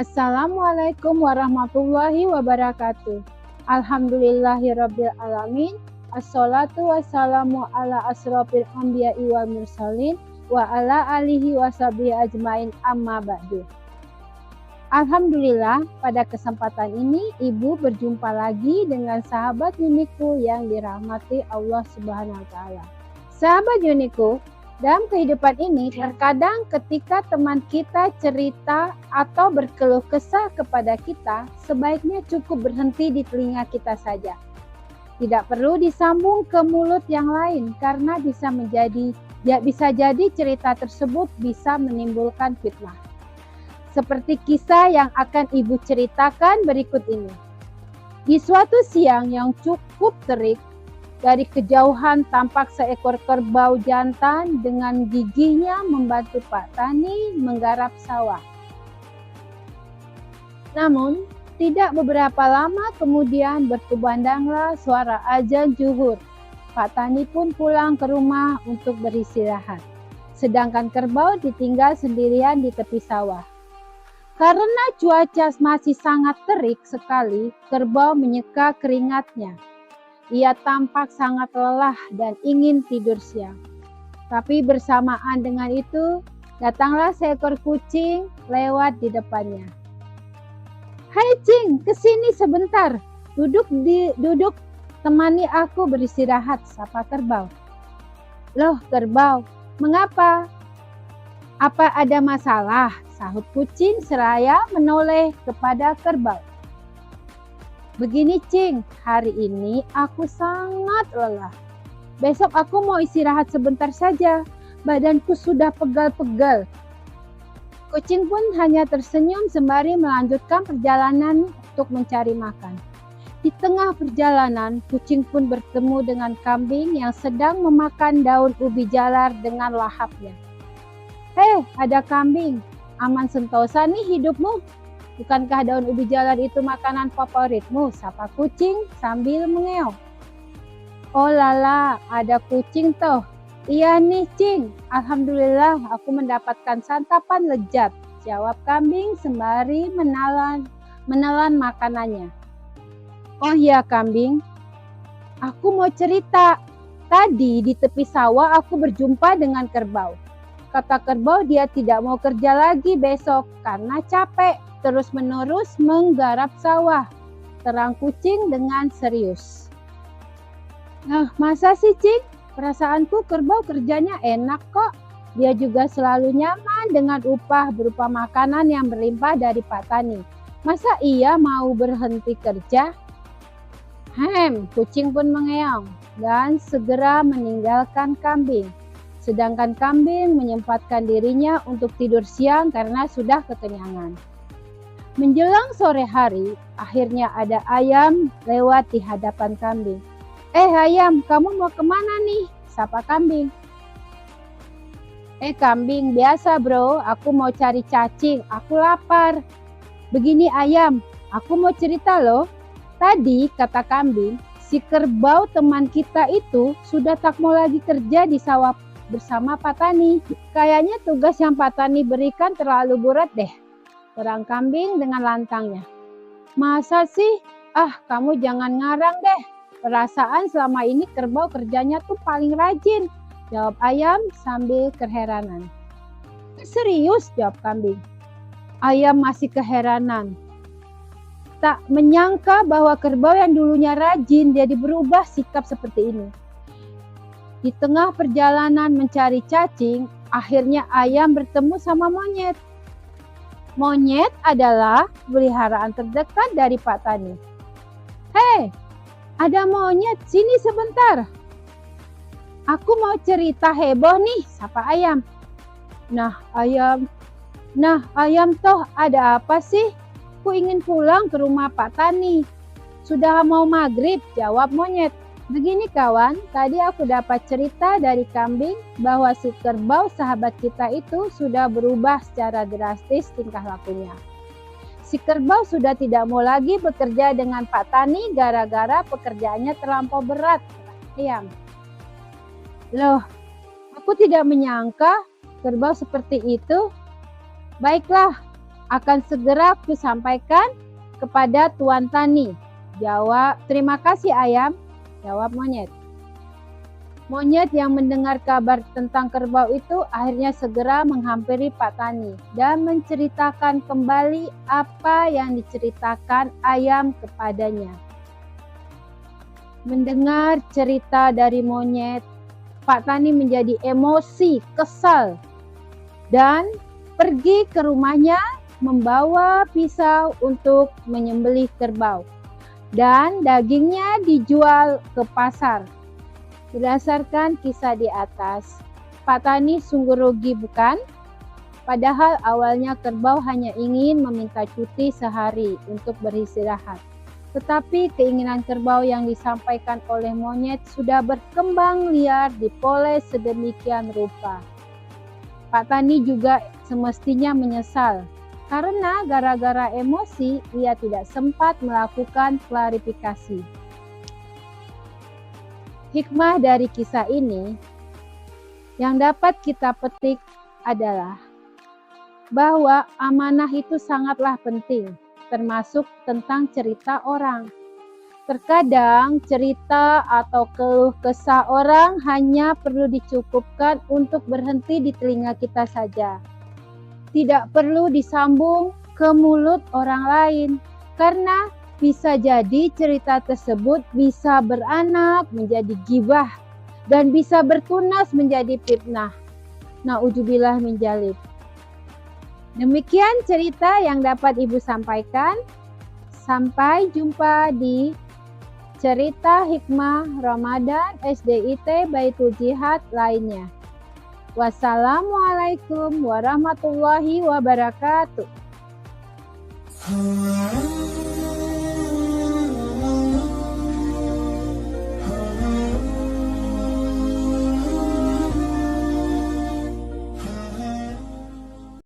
Assalamualaikum warahmatullahi wabarakatuh. Alhamdulillahirabbil alamin. Assalatu wassalamu ala asrofil anbiya'i wal mursalin wa ala alihi washabihi ajmain amma ba'du. Alhamdulillah, pada kesempatan ini Ibu berjumpa lagi dengan sahabat Uniku yang dirahmati Allah Subhanahu wa taala. Sahabat Uniku, dalam kehidupan ini, terkadang ketika teman kita cerita atau berkeluh kesah kepada kita, sebaiknya cukup berhenti di telinga kita saja. Tidak perlu disambung ke mulut yang lain, karena bisa jadi cerita tersebut bisa menimbulkan fitnah. Seperti kisah yang akan Ibu ceritakan berikut ini. Di suatu siang yang cukup terik, dari kejauhan tampak seekor kerbau jantan dengan gigihnya membantu Pak Tani menggarap sawah. Namun, tidak beberapa lama kemudian berkumandanglah suara azan zuhur. Pak Tani pun pulang ke rumah untuk beristirahat. Sedangkan kerbau ditinggal sendirian di tepi sawah. Karena cuaca masih sangat terik sekali, kerbau menyeka keringatnya. Ia tampak sangat lelah dan ingin tidur siang. Tapi bersamaan dengan itu, datanglah seekor kucing lewat di depannya. "Hai Cing, kesini sebentar. Duduk, temani aku beristirahat," sapa kerbau. "Loh kerbau, mengapa? Apa ada masalah?" sahut kucing seraya menoleh kepada kerbau. "Begini Cing, hari ini aku sangat lelah. Besok aku mau istirahat sebentar saja, badanku sudah pegal-pegal." Kucing pun hanya tersenyum sembari melanjutkan perjalanan untuk mencari makan. Di tengah perjalanan, kucing pun bertemu dengan kambing yang sedang memakan daun ubi jalar dengan lahapnya. "Hei, ada kambing, aman sentosa nih hidupmu? Bukankah daun ubi jalar itu makanan favoritmu?" sapa kucing sambil mengeong. "Oh lala, ada kucing toh. Iya nih Cing, alhamdulillah aku mendapatkan santapan lezat," jawab kambing sembari menelan makanannya. "Oh iya kambing, aku mau cerita. Tadi di tepi sawah aku berjumpa dengan kerbau. Kata kerbau dia tidak mau kerja lagi besok karena capek terus-menerus menggarap sawah," terang kucing dengan serius. "Nah, masa sih Cing? Perasaanku kerbau kerjanya enak kok. Dia juga selalu nyaman dengan upah berupa makanan yang berlimpah dari Pak Tani. Masa ia mau berhenti kerja?" Kucing pun mengeong dan segera meninggalkan kambing. Sedangkan kambing menyempatkan dirinya untuk tidur siang karena sudah kekenyangan. Menjelang sore hari, akhirnya ada ayam lewat di hadapan kambing. Ayam, kamu mau kemana nih?" sapa kambing. Kambing, biasa bro, aku mau cari cacing, aku lapar." "Begini ayam, aku mau cerita loh. Tadi," kata kambing, "si kerbau teman kita itu sudah tak mau lagi kerja di sawah bersama Pak Tani. Kayaknya tugas yang Pak Tani berikan terlalu berat deh," terang kambing dengan lantangnya. "Masa sih? Kamu jangan ngarang deh. Perasaan selama ini kerbau kerjanya tuh paling rajin," jawab ayam sambil keheranan. "Serius?" jawab kambing. Ayam masih keheranan. Tak menyangka bahwa kerbau yang dulunya rajin jadi berubah sikap seperti ini. Di tengah perjalanan mencari cacing, akhirnya ayam bertemu sama monyet. Monyet adalah peliharaan terdekat dari Pak Tani. "Hei, ada monyet, sini sebentar. Aku mau cerita heboh nih," sapa ayam. Nah ayam toh ada apa sih? Ku ingin pulang ke rumah Pak Tani. Sudah mau maghrib, jawab monyet. "Begini kawan, tadi aku dapat cerita dari kambing bahwa si kerbau sahabat kita itu sudah berubah secara drastis tingkah lakunya. Si kerbau sudah tidak mau lagi bekerja dengan Pak Tani gara-gara pekerjaannya terlampau berat," kata ayam. "Loh, aku tidak menyangka kerbau seperti itu. Baiklah, Akan segera kusampaikan kepada Tuan Tani. Jawab, terima kasih ayam, jawab monyet. Monyet yang mendengar kabar tentang kerbau itu akhirnya segera menghampiri Pak Tani dan menceritakan kembali apa yang diceritakan ayam kepadanya. Mendengar cerita dari monyet, Pak Tani menjadi emosi, kesal, dan pergi ke rumahnya membawa pisau untuk menyembelih kerbau. Dan dagingnya dijual ke pasar. Berdasarkan kisah di atas, Pak Tani sungguh rugi bukan? Padahal awalnya kerbau hanya ingin meminta cuti sehari untuk beristirahat. Tetapi keinginan kerbau yang disampaikan oleh monyet sudah berkembang liar dipoles sedemikian rupa. Pak Tani juga semestinya menyesal karena gara-gara emosi ia tidak sempat melakukan klarifikasi. Hikmah dari kisah ini yang dapat kita petik adalah bahwa amanah itu sangatlah penting, termasuk tentang cerita orang. Terkadang cerita atau keluh kesah orang hanya perlu dicukupkan untuk berhenti di telinga kita saja. Tidak perlu disambung ke mulut orang lain, karena bisa jadi cerita tersebut bisa beranak menjadi gibah dan bisa bertunas menjadi fitnah. Na'udzubillah min dzalik. Demikian cerita yang dapat Ibu sampaikan. Sampai jumpa di cerita hikmah Ramadan SDIT Baitul Jihad lainnya. Wassalamualaikum warahmatullahi wabarakatuh.